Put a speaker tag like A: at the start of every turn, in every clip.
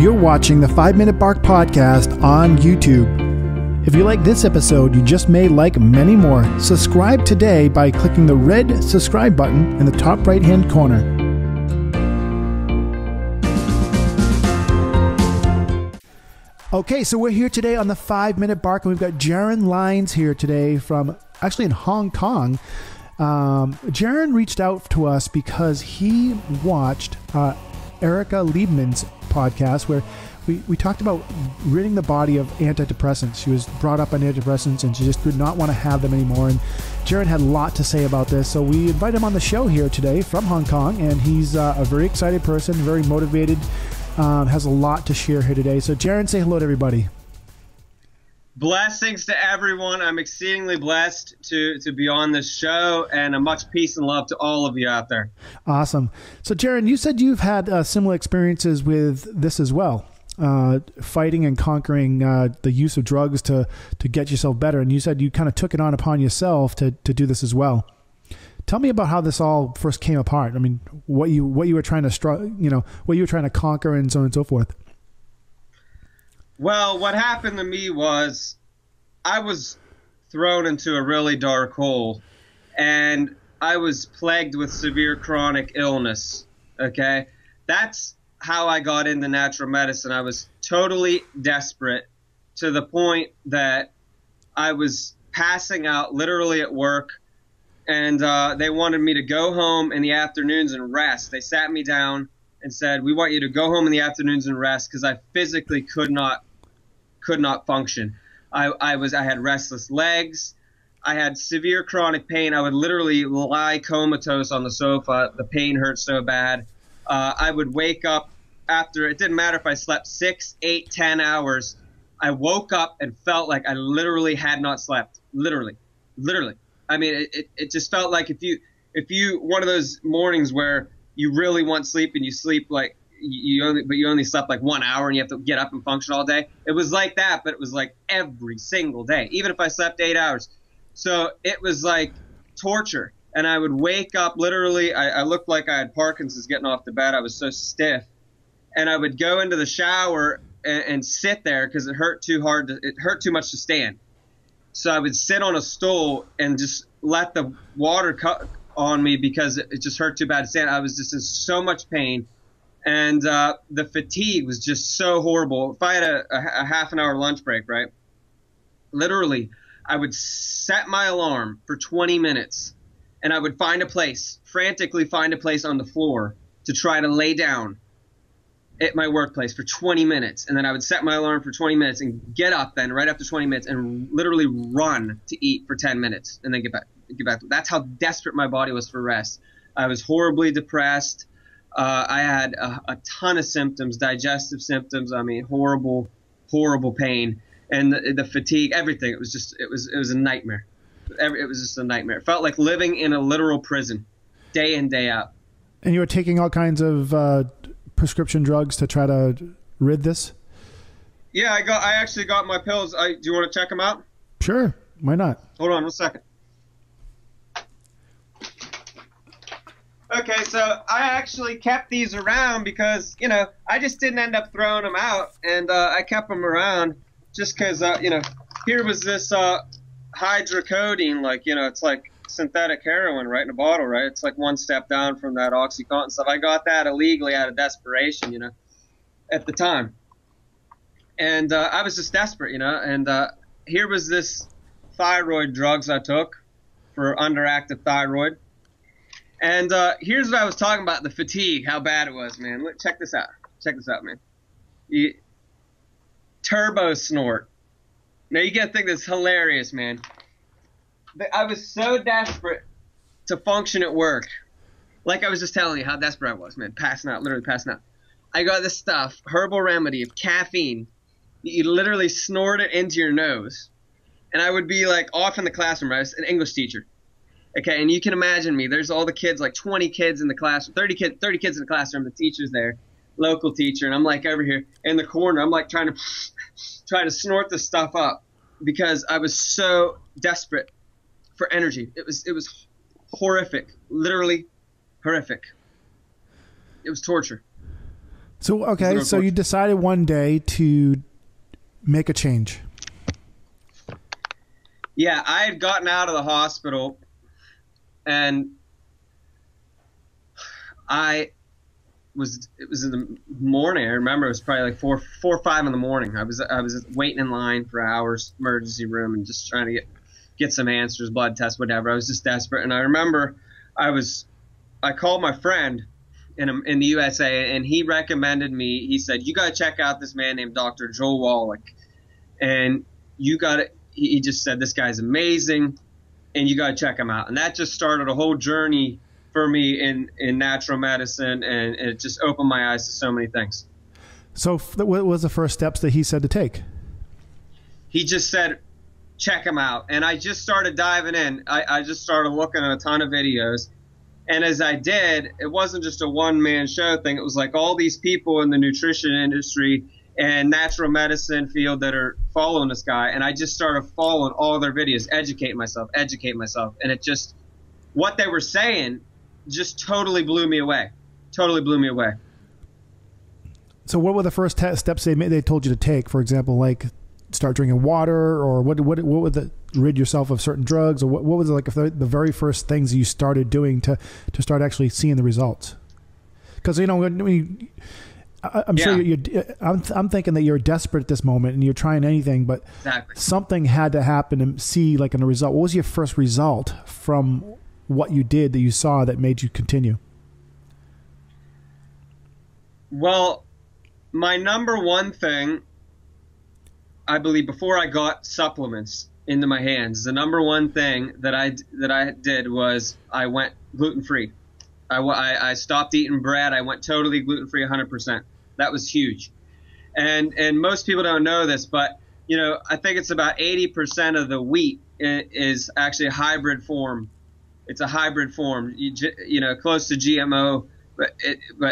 A: You're watching the 5 Minute Bark Podcast on YouTube. If you like this episode, you just may like many more. Subscribe today by clicking the red subscribe button in the top right-hand corner. Okay, so we're here today on the 5 Minute Bark, and we've got Jaron Lines here today from, actually in Hong Kong. Jaron reached out to us because he watched Erica Liebman's podcast where we talked about ridding the body of antidepressants. She was brought up on antidepressants and she just did not want to have them anymore. And Jaron had a lot to say about this. So we invite him on the show here today from Hong Kong. And he's a very excited person, very motivated, has a lot to share here today. So Jaron, say hello to everybody.
B: Blessings to everyone. I'm exceedingly blessed to be on this show, and a much peace and love to all of you out there.
A: Awesome. So Jaron, you said you've had similar experiences with this as well, fighting and conquering the use of drugs to get yourself better. And you said you kind of took it on upon yourself to do this as well. Tell me about how this all first came apart. I mean, what you were trying to what you were trying to conquer and so on and so forth.
B: Well, what happened to me was I was thrown into a really dark hole, and I was plagued with severe chronic illness, okay? That's how I got into natural medicine. I was totally desperate to the point that I was passing out literally at work, and they wanted me to go home in the afternoons and rest. They sat me down and said, "We want you to go home in the afternoons and rest," because I physically could not function. I had restless legs. I had severe chronic pain. I would literally lie comatose on the sofa. The pain hurt so bad. I would wake up after, it didn't matter if I slept 6, 8, 10 hours. I woke up and felt like I literally had not slept. Literally. I mean, it just felt like if you one of those mornings where you really want sleep and you sleep like you only slept like 1 hour and you have to get up and function all day. It was like that, but it was like every single day, even if I slept 8 hours. So it was like torture. And I would wake up literally, I looked like I had Parkinson's getting off the bed. I was so stiff. And I would go into the shower and sit there because it hurt too much to stand. So I would sit on a stool and just let the water cut on me because it just hurt too bad to stand. I was just in so much pain. And the fatigue was just so horrible. If I had a half an hour lunch break, right, literally I would set my alarm for 20 minutes and I would frantically find a place on the floor to try to lay down at my workplace for 20 minutes. And then I would set my alarm for 20 minutes and get up then right after 20 minutes and literally run to eat for 10 minutes and then get back. That's how desperate my body was for rest. I was horribly depressed. I had a ton of symptoms, digestive symptoms. I mean, horrible pain, and the fatigue, everything. It was a nightmare. It was just a nightmare. It felt like living in a literal prison, day in, day out.
A: And you were taking all kinds of prescription drugs to try to rid this?
B: Yeah, I actually got my pills. Do you want to check them out?
A: Sure. Why not?
B: Hold on 1 second. Okay, so I actually kept these around because, I just didn't end up throwing them out, and I kept them around just because, here was this hydrocodone, it's like synthetic heroin right in a bottle, right? It's like one step down from that OxyContin stuff. I got that illegally out of desperation, at the time. And I was just desperate, and here was this thyroid drugs I took for underactive thyroid. And here's what I was talking about, the fatigue, how bad it was, man. Check this out. Man. Turbo snort. Now, you got to think this is hilarious, man. I was so desperate to function at work. Like I was just telling you how desperate I was, man. Passing out, literally passing out. I got this stuff, herbal remedy of caffeine. You literally snort it into your nose. And I would be like off in the classroom. I was an English teacher. Okay, and you can imagine me. There's all the kids, like 20 kids in the classroom, 30 kids in the classroom. The teacher's there, local teacher, and I'm like over here in the corner. I'm like trying to snort this stuff up because I was so desperate for energy. It was horrific, literally horrific. It was torture.
A: So, okay, so you decided one day to make a change.
B: Yeah, I had gotten out of the hospital, and it was in the morning. I remember it was probably like 4 or 5 in the morning. I was waiting in line for hours, emergency room, and just trying to get some answers, blood tests, whatever. I was just desperate. And I remember I called my friend in the USA, and he recommended me. He said, you got to check out this man named Dr. Joel Wallach. And he just said, this guy's amazing, and you got to check him out. And that just started a whole journey for me in natural medicine, and it just opened my eyes to so many things.
A: So what was the first steps that he said to take? He
B: just said, check him out. And I just started diving in. I just started looking at a ton of videos. And as I did, it wasn't just a one-man show thing. It was like all these people in the nutrition industry and natural medicine field that are following this guy. And I just started following all their videos, educate myself. And it just, what they were saying just totally blew me away.
A: So what were the first steps they told you to take? For example, like start drinking water, or what would rid yourself of certain drugs, or what was it like the very first things you started doing to start actually seeing the results? Because I'm sure I'm thinking that you're desperate at this moment and you're trying anything, but
B: exactly.
A: Something had to happen to see like a result. What was your first result from what you did that you saw that made you continue?
B: Well, my number one thing, I believe, before I got supplements into my hands, the number one thing that I did was I went gluten-free. I stopped eating bread. I went totally gluten-free, 100%. That was huge. And most people don't know this, but I think it's about 80% of the wheat is actually a hybrid form. It's a hybrid form, close to GMO, but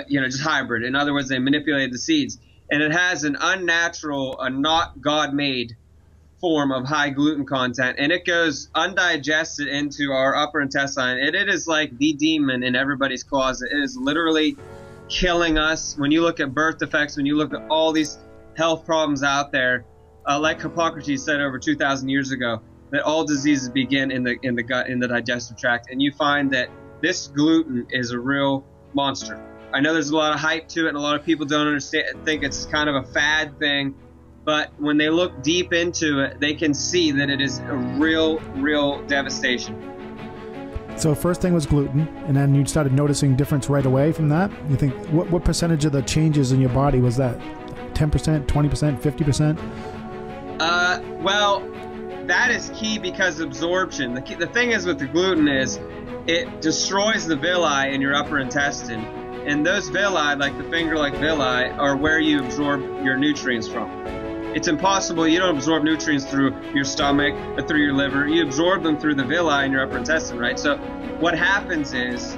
B: just hybrid. In other words, they manipulated the seeds, and it has an unnatural, not God-made form of high gluten content, and it goes undigested into our upper intestine, and it is like the demon in everybody's closet. It is literally killing us. When you look at birth defects, when you look at all these health problems out there, like Hippocrates said over 2,000 years ago, that all diseases begin in the gut, in the digestive tract, and you find that this gluten is a real monster. I know there's a lot of hype to it, and a lot of people don't understand, think it's kind of a fad thing. But when they look deep into it, they can see that it is a real devastation.
A: So first thing was gluten, and then you started noticing difference right away from that? You think, what percentage of the changes in your body was that? 10%, 20%, 50%?
B: Well, that is key because absorption. The thing is with the gluten is it destroys the villi in your upper intestine. And those villi, like the finger-like villi, are where you absorb your nutrients from. It's impossible. You don't absorb nutrients through your stomach or through your liver. You absorb them through the villi in your upper intestine, right? So what happens is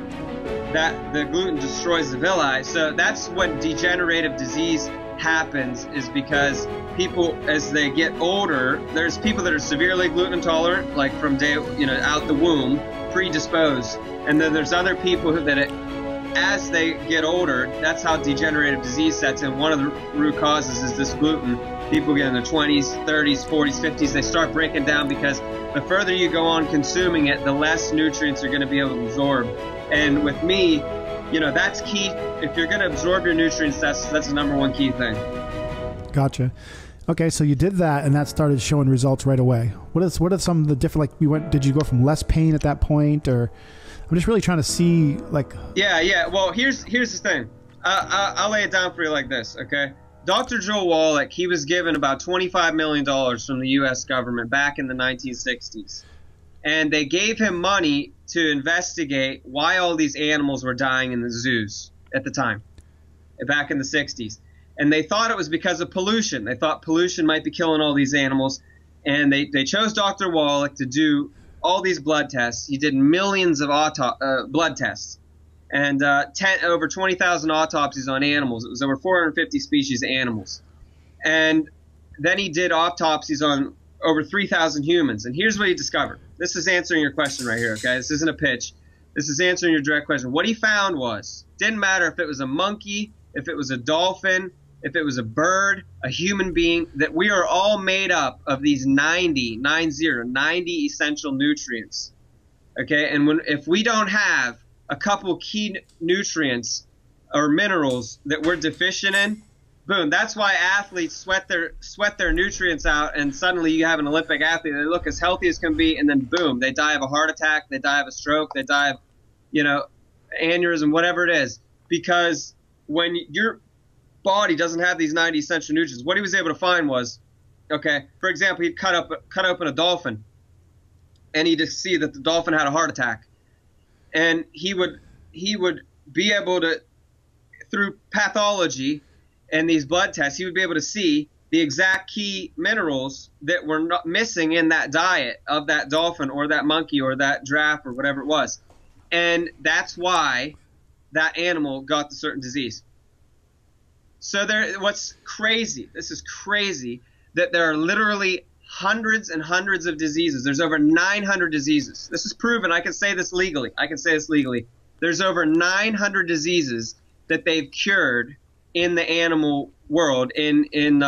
B: that the gluten destroys the villi. So that's when degenerative disease happens, is because people, as they get older, there's people that are severely gluten intolerant, like from out the womb, predisposed. And then there's other people as they get older, that's how degenerative disease sets in. One of the root causes is this gluten. People get in their 20s, 30s, 40s, 50s, they start breaking down because the further you go on consuming it, the less nutrients you're going to be able to absorb. And with me, that's key. If you're going to absorb your nutrients, that's the number one key thing.
A: Gotcha. Okay, so you did that, and that started showing results right away. What are some of the different, did you go from less pain at that point, or I'm just really trying to see,
B: Yeah. Well, here's the thing. I'll lay it down for you like this, okay? Dr. Joel Wallach, he was given about $25 million from the U.S. government back in the 1960s. And they gave him money to investigate why all these animals were dying in the zoos at the time, back in the 60s. And they thought it was because of pollution. They thought pollution might be killing all these animals. And they chose Dr. Wallach to do all these blood tests. He did millions of blood tests. And over 20,000 autopsies on animals. It was over 450 species of animals. And then he did autopsies on over 3,000 humans. And here's what he discovered. This is answering your question right here, okay? This isn't a pitch. This is answering your direct question. What he found was, didn't matter if it was a monkey, if it was a dolphin, if it was a bird, a human being, that we are all made up of these 90 essential nutrients. Okay, and if we don't have a couple key nutrients or minerals that we're deficient in, boom, that's why athletes sweat their nutrients out, and suddenly you have an Olympic athlete, they look as healthy as can be, and then boom, they die of a heart attack, they die of a stroke, they die of, aneurysm, whatever it is. Because when your body doesn't have these 90 essential nutrients, what he was able to find was, okay, for example, he'd cut open a dolphin, and he'd see that the dolphin had a heart attack, and he would be able to, through pathology and these blood tests, he would be able to see the exact key minerals that were not missing in that diet of that dolphin or that monkey or that giraffe or whatever it was. And that's why that animal got the certain disease. So what's crazy, this is crazy, that there are literally hundreds and hundreds of diseases. There's over 900 diseases. This is proven. I can say this legally. There's over 900 diseases that they've cured in the animal world, in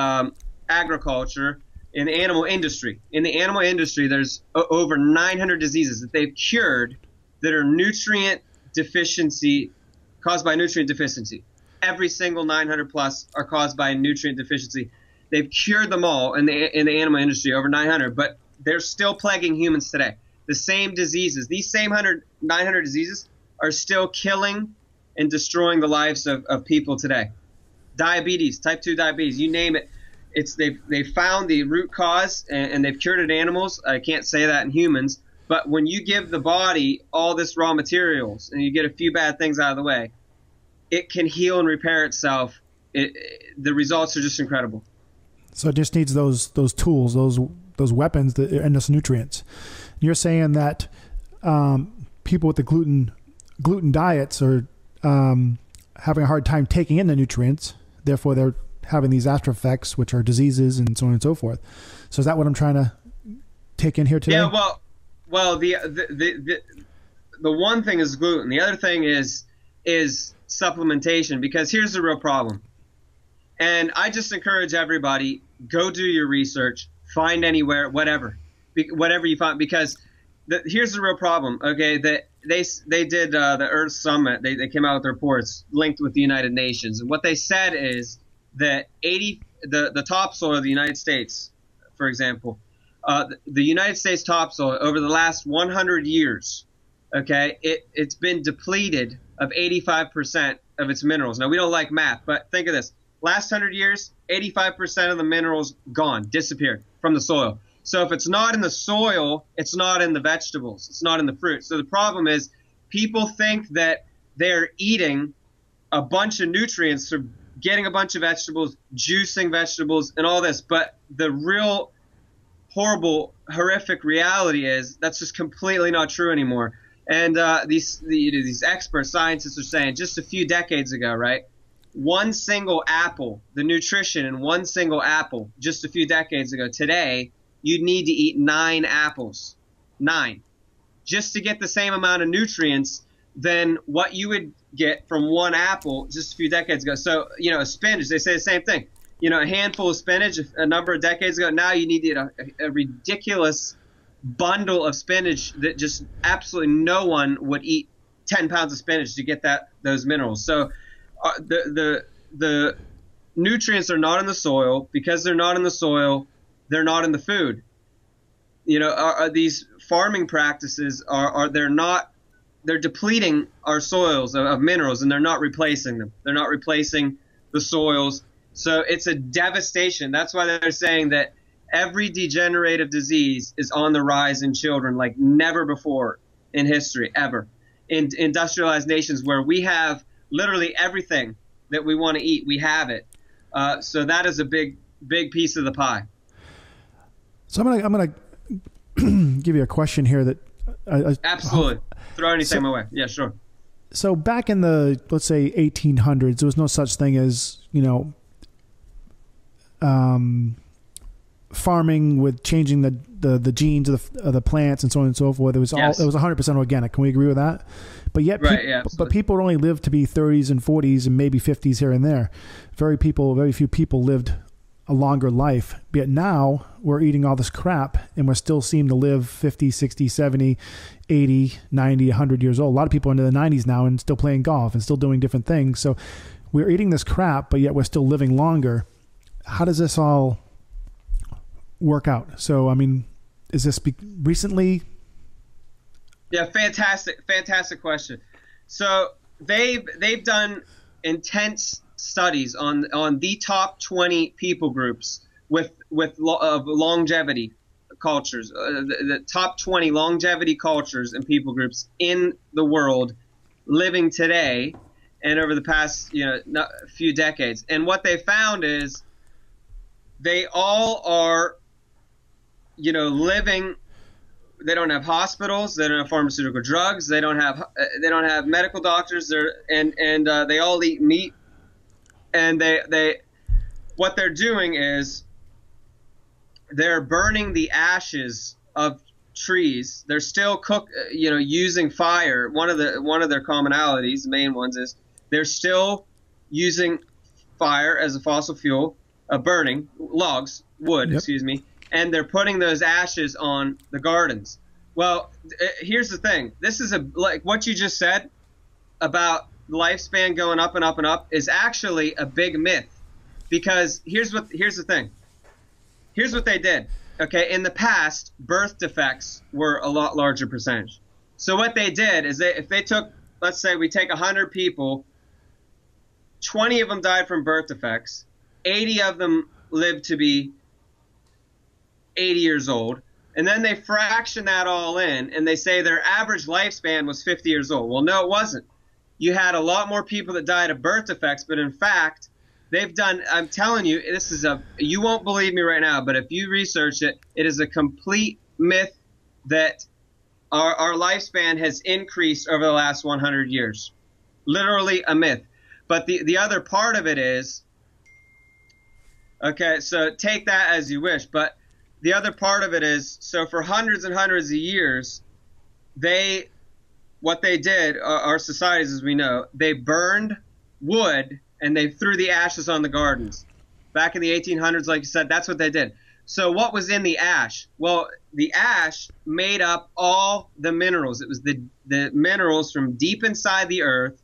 B: agriculture, in the animal industry. In the animal industry, there's over 900 diseases that they've cured that are caused by nutrient deficiency. Every single 900 plus are caused by nutrient deficiency. They've cured them all in the animal industry, over 900, but they're still plaguing humans today. The same diseases, these same 900 diseases are still killing and destroying the lives of people today. Diabetes, type 2 diabetes, you name it. They've found the root cause, and they've cured it in animals. I can't say that in humans. But when you give the body all this raw materials and you get a few bad things out of the way, it can heal and repair itself. The results are just incredible.
A: So it just needs those tools, those weapons and those nutrients. You're saying that people with the gluten diets are having a hard time taking in the nutrients. Therefore, they're having these after effects, which are diseases and so on and so forth. So is that what I'm trying to take in here today?
B: Yeah. Well, the one thing is gluten. The other thing is supplementation, because here's the real problem. And I just encourage everybody, go do your research, find anywhere, whatever you find, because here's the real problem. Okay, that they did the Earth Summit. They came out with reports linked with the United Nations, and what they said is that the topsoil of the United States, for example, the United States topsoil over the last 100 years, okay, it's been depleted of 85% of its minerals. Now, we don't like math, but think of this. Last 100 years, 85% of the minerals gone, disappeared from the soil. So if it's not in the soil, it's not in the vegetables, it's not in the fruit. So the problem is people think that they're eating a bunch of nutrients from getting a bunch of vegetables, juicing vegetables, and all this. But the real horrible, horrific reality is that's just completely not true anymore. And these experts, scientists are saying just a few decades ago, right? One single apple, the nutrition in one single apple just a few decades ago, today, you'd need to eat 9 apples, 9, just to get the same amount of nutrients than what you would get from one apple just a few decades ago. So, spinach, they say the same thing. A handful of spinach a number of decades ago, now you need to eat a ridiculous bundle of spinach that just absolutely no one would eat 10 pounds of spinach to get those minerals. So the nutrients are not in the soil. Because they're not in the soil, they're not in the food. These farming practices they're depleting our soils of minerals, and they're not replacing them. They're not replacing the soils. So it's a devastation. That's why they're saying that every degenerative disease is on the rise in children like never before in history, ever. In industrialized nations where we have literally everything that we want to eat, we have it. So that is a big piece of the pie. So
A: I'm gonna give you a question here that
B: absolutely throw anything my way. Yeah, sure.
A: So back in the, let's say, 1800s, there was no such thing as farming with changing the genes of the plants and so on and so forth. It was
B: Yes.
A: it was 100% organic. Can we agree with that? But yet, but people only lived to be 30s and 40s and maybe 50s here and there. Very few people lived a longer life. Yet now we're eating all this crap and we're still seem to live 50, 60, 70, 80, 90, 100 years old. A lot of people are into the 90s now and still playing golf and still doing different things. So we're eating this crap, but yet we're still living longer. How does this all work out? So, I mean, is this recently?
B: Yeah, fantastic question. So they've done intense studies on the top 20 people groups with longevity cultures, the top 20 longevity cultures and people groups in the world living today and over the past few decades. And what they found is they all are living. They don't have hospitals. They don't have pharmaceutical drugs. They don't have medical doctors. They all eat meat. And what they're doing is they're burning the ashes of trees. They're still using fire. One of their commonalities, the main ones, is they're still using fire as a fossil fuel, burning logs, wood,
A: Yep.
B: excuse me. And they're putting those ashes on the gardens. Well, here's the thing. This is like what you just said about lifespan going up and up and up is actually a big myth, because here's the thing. Here's what they did. Okay, in the past, birth defects were a lot larger percentage. So what they did is if they took, let's say we take 100 people, 20 of them died from birth defects, 80 of them lived to be 80 years old, and then they fraction that all in and they say their average lifespan was 50 years old. Well, no, it wasn't. You had a lot more people that died of birth defects, but in fact, they've done, I'm telling you, you won't believe me right now, but if you research it, it is a complete myth that our lifespan has increased over the last 100 years. Literally a myth. But the other part of it is, okay, so take that as you wish, but the other part of it is, so for hundreds and hundreds of years, what they did, our societies as we know, they burned wood and they threw the ashes on the gardens. Back in the 1800s, like you said, that's what they did. So what was in the ash? Well, the ash made up all the minerals. It was the minerals from deep inside the earth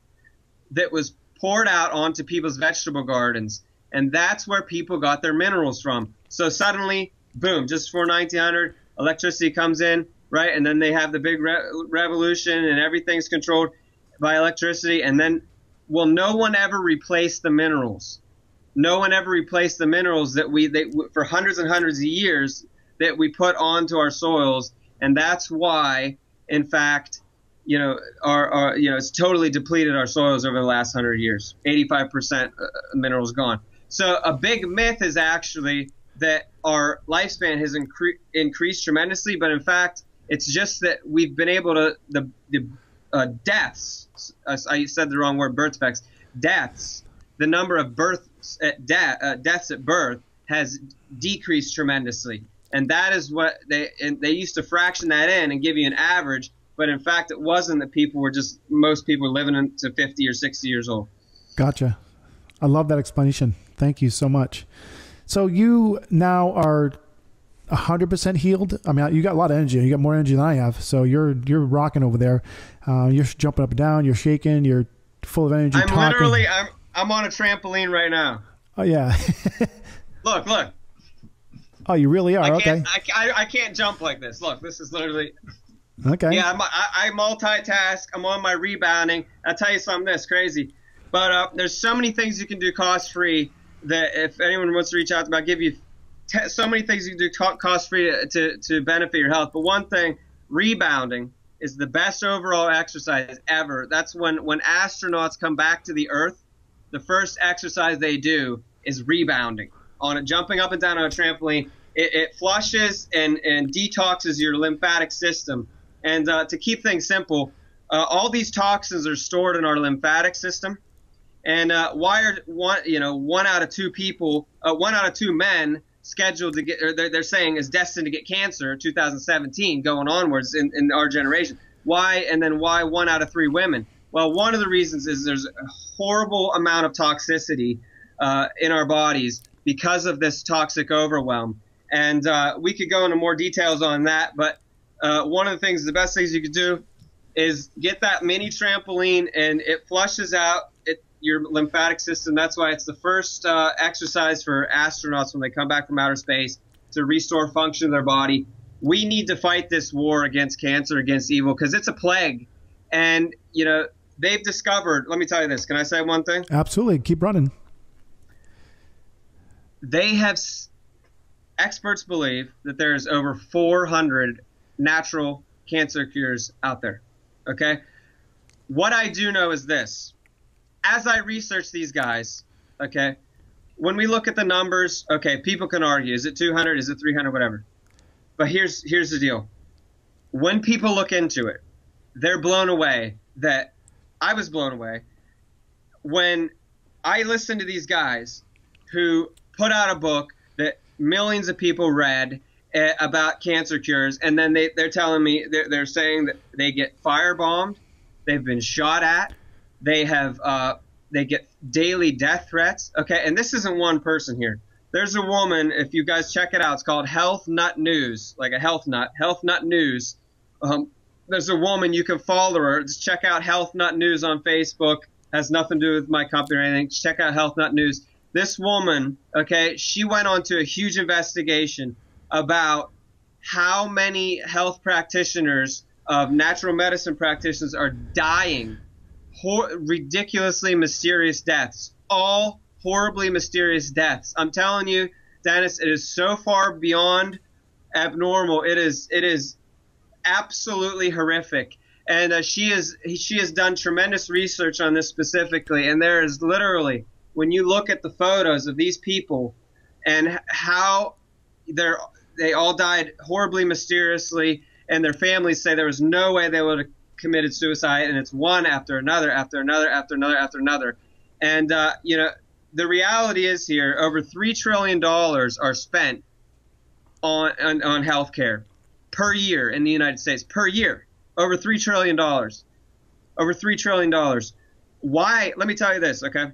B: that was poured out onto people's vegetable gardens. And that's where people got their minerals from. So suddenly, boom, just before 1900, electricity comes in, right? And then they have the big revolution and everything's controlled by electricity. And then, well, no one ever replaced the minerals. No one ever replaced the minerals that for hundreds and hundreds of years that we put onto our soils. And that's why, in fact, it's totally depleted our soils over the last 100 years. 85% minerals gone. So a big myth is actually that our lifespan has increased tremendously, but in fact, it's just that we've been able to the deaths. I said the wrong word, birth defects. Deaths. The number of deaths at birth has decreased tremendously, and that is what they used to fraction that in and give you an average, but in fact, it wasn't that most people were living to 50 or 60 years old. Gotcha.
A: I love that explanation. Thank you so much. So you now are 100% healed. I mean, you got a lot of energy. You got more energy than I have. So you're rocking over there. You're jumping up and down. You're shaking. You're full of energy.
B: I'm on a trampoline right now.
A: Oh yeah.
B: Look.
A: Oh, you really are? Okay.
B: I can't jump like this. Look, this is literally.
A: Okay.
B: Yeah, I multitask. I'm on my rebounding. I'll tell you something that's crazy. But there's so many things you can do cost-free that if anyone wants to reach out to me, I'll give you so many things you can do cost-free to benefit your health. But one thing, rebounding is the best overall exercise ever. That's when astronauts come back to the Earth, the first exercise they do is rebounding. Jumping up and down on a trampoline, it flushes and detoxes your lymphatic system. And to keep things simple, all these toxins are stored in our lymphatic system. And one out of two men scheduled to get, or they're saying is destined to get cancer 2017 going onwards in our generation. Why? And then why 1 out of 3 women? Well, one of the reasons is there's a horrible amount of toxicity in our bodies because of this toxic overwhelm. And we could go into more details on that, but one of the things, the best things you could do is get that mini trampoline, and it flushes out your lymphatic system. That's why it's the first exercise for astronauts when they come back from outer space to restore function of their body. We need to fight this war against cancer, against evil, because it's a plague. And, you know, they've discovered, let me tell you this. Can I say one thing?
A: Absolutely. Keep running.
B: They have, experts believe that there's over 400 natural cancer cures out there. Okay? What I do know is this. As I research these guys, okay, when we look at the numbers, okay, people can argue, is it 200, is it 300, whatever. But here's the deal. When people look into it, they're blown away. That I was blown away when I listened to these guys who put out a book that millions of people read about cancer cures, and then they're telling me, they're saying that they get firebombed, they've been shot at, they get daily death threats. Okay, and this isn't one person here. There's a woman, if you guys check it out, it's called Health Nut News, like a health nut News. There's a woman, you can follow her. Just check out Health Nut News on Facebook. Has nothing to do with my company or anything. Check out Health Nut News. This woman, okay, she went on to a huge investigation about how many health practitioners, of natural medicine practitioners, are dying ridiculously mysterious deaths, all horribly mysterious deaths. I'm telling you, Dennis, it is so far beyond abnormal. It is absolutely horrific. And she has done tremendous research on this specifically. And there is literally, when you look at the photos of these people and how they all died horribly mysteriously, and their families say there was no way they would have committed suicide, and it's one after another, after another, after another, after another. And, you know, the reality is here, over $3 trillion are spent on healthcare per year in the United States, per year, over $3 trillion, over $3 trillion. Why? Let me tell you this, okay?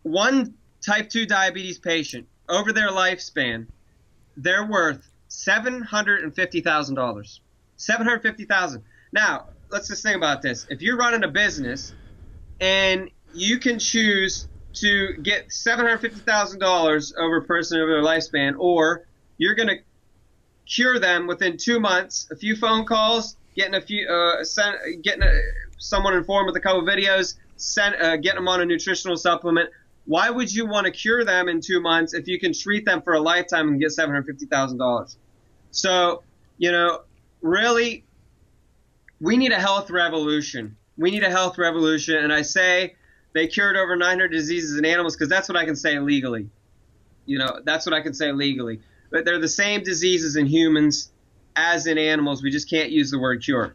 B: One type 2 diabetes patient, over their lifespan, they're worth $750,000. $750,000. Now, let's just think about this. If you're running a business and you can choose to get $750,000 over a person over their lifespan, or you're going to cure them within 2 months, a few phone calls, getting someone informed with a couple videos, getting them on a nutritional supplement. Why would you want to cure them in 2 months if you can treat them for a lifetime and get $750,000? So, you know, really, we need a health revolution. We need a health revolution. And I say they cured over 900 diseases in animals because that's what I can say legally. You know, that's what I can say legally. But they're the same diseases in humans as in animals. We just can't use the word cure.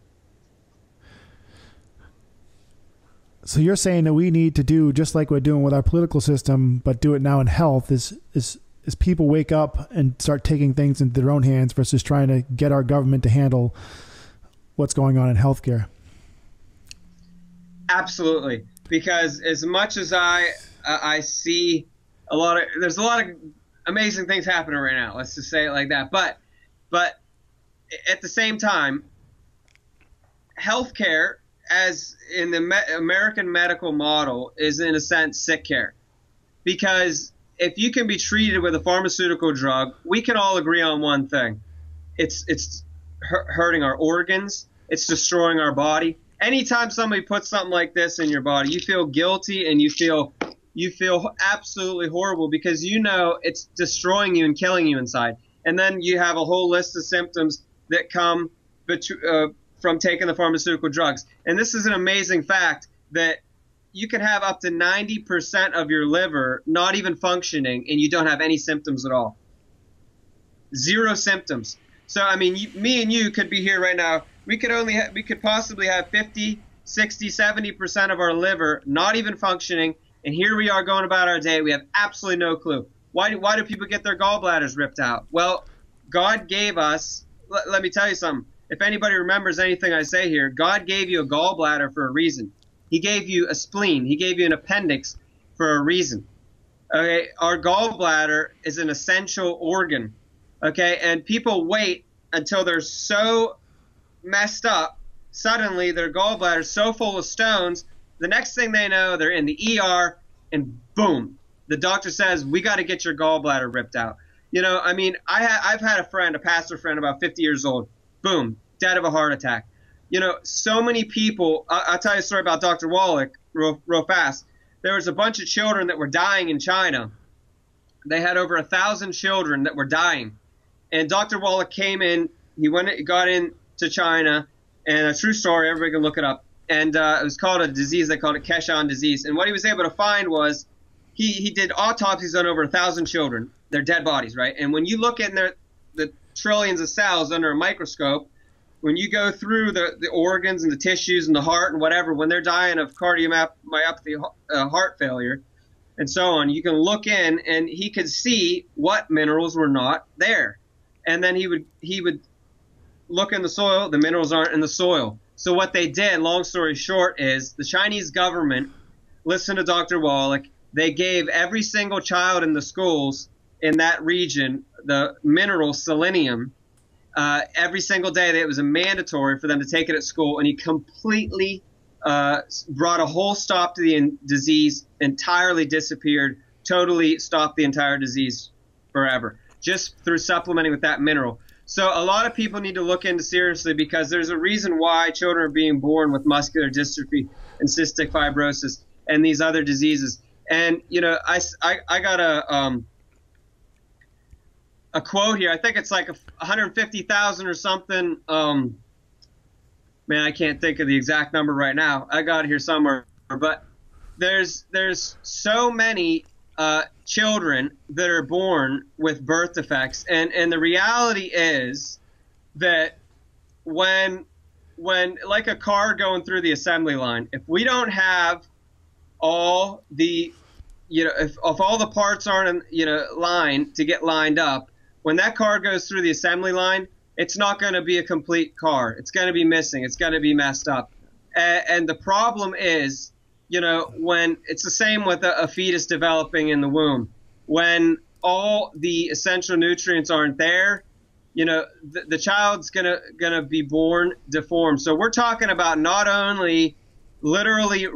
A: So you're saying that we need to do just like we're doing with our political system, but do it now in health, is people wake up and start taking things into their own hands versus trying to get our government to handle what's going on in healthcare. Absolutely.
B: Because as much as I see there's a lot of amazing things happening right now. Let's just say it like that. But at the same time, healthcare, as in the American medical model, is in a sense sick care. Because if you can be treated with a pharmaceutical drug, we can all agree on one thing. It's hurting our organs. It's destroying our body. Anytime somebody puts something like this in your body, you feel guilty and you feel absolutely horrible because you know it's destroying you and killing you inside. And then you have a whole list of symptoms that come from taking the pharmaceutical drugs. And this is an amazing fact that you can have up to 90% of your liver not even functioning and you don't have any symptoms at all. Zero symptoms. So, I mean, me and you could be here right now. We could possibly have 50, 60, 70% of our liver not even functioning. And here we are going about our day. We have absolutely no clue. Why do people get their gallbladders ripped out? Well, God gave us, let me tell you something. If anybody remembers anything I say here, God gave you a gallbladder for a reason. He gave you a spleen. He gave you an appendix for a reason. Okay, our gallbladder is an essential organ. Okay, and people wait until they're so messed up, suddenly their gallbladder's so full of stones, the next thing they know, they're in the ER, and boom, the doctor says, we got to get your gallbladder ripped out. You know, I mean, I've had a pastor friend, about 50 years old, boom, dead of a heart attack. You know, so many people, I'll tell you a story about Dr. Wallach real fast. There was a bunch of children that were dying in China. They had over 1,000 children that were dying. And Dr. Wallach came in, got into China, and a true story, everybody can look it up. And it was called a disease, they called it Keshan disease. And what he was able to find was he did autopsies on over 1,000 children, their dead bodies, right? And when you look in the trillions of cells under a microscope, when you go through the organs and the tissues and the heart and whatever, when they're dying of cardiomyopathy, heart failure, and so on, you can look in and he could see what minerals were not there. And then he would look in the soil, the minerals aren't in the soil. So what they did, long story short, is the Chinese government listened to Dr. Wallach. They gave every single child in the schools in that region the mineral selenium. Every single day, it was a mandatory for them to take it at school, and he completely brought a whole stop to the disease, entirely disappeared, totally stopped the entire disease forever, just through supplementing with that mineral. So a lot of people need to look into seriously, because there's a reason why children are being born with muscular dystrophy and cystic fibrosis and these other diseases. And, you know, I got a quote here. I think it's like 150,000 or something. Man, I can't think of the exact number right now. I got it here somewhere. But there's so many children that are born with birth defects, and the reality is that when like a car going through the assembly line, if we don't have all the, you know, if all the parts aren't in, you know, line to get lined up, when that car goes through the assembly line, it's not going to be a complete car. It's going to be missing. It's going to be messed up. And the problem is, you know, when it's the same with a fetus developing in the womb, when all the essential nutrients aren't there, you know, the child's gonna be born deformed. So we're talking about not only literally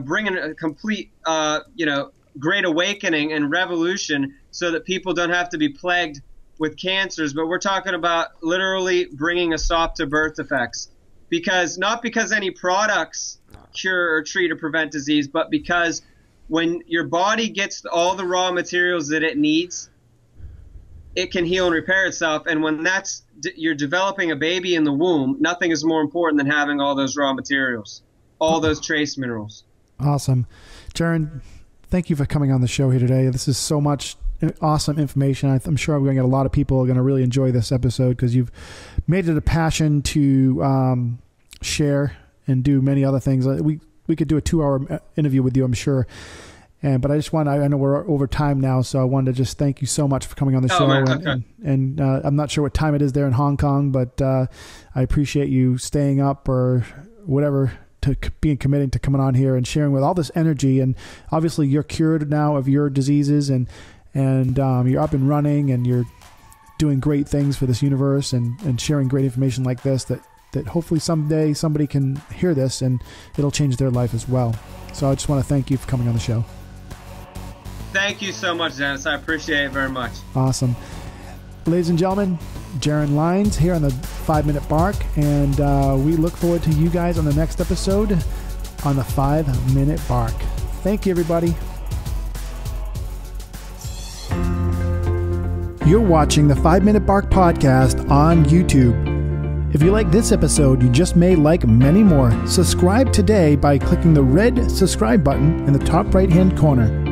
B: bringing a complete, great awakening and revolution so that people don't have to be plagued with cancers, but we're talking about literally bringing a stop to birth defects. Not because any products cure or treat or prevent disease, but because when your body gets all the raw materials that it needs, it can heal and repair itself. And when you're developing a baby in the womb, nothing is more important than having all those raw materials, all those trace minerals.
A: Awesome. Jaron, thank you for coming on the show here today. This is so much awesome information. I'm sure we're going to get a lot of people are going to really enjoy this episode, because you've made it a passion to share and do many other things. We could do a 2-hour interview with you, I'm sure. But I know we're over time now, so I wanted to just thank you so much for coming on the show.
B: Man, okay.
A: And I'm not sure what time it is there in Hong Kong, but I appreciate you staying up or whatever, to committing to coming on here and sharing with all this energy. And obviously you're cured now of your diseases, and you're up and running, and you're doing great things for this universe, and sharing great information like this that hopefully someday somebody can hear this and it'll change their life as well. So I just want to thank you for coming on the show.
B: Thank you so much, Dennis. I appreciate it very much.
A: Awesome. Ladies and gentlemen, Jaron Lines here on the 5-Minute Bark, and we look forward to you guys on the next episode on the 5-Minute Bark. Thank you, everybody. You're watching the 5-Minute Bark podcast on YouTube. If you like this episode, you just may like many more. Subscribe today by clicking the red subscribe button in the top right-hand corner.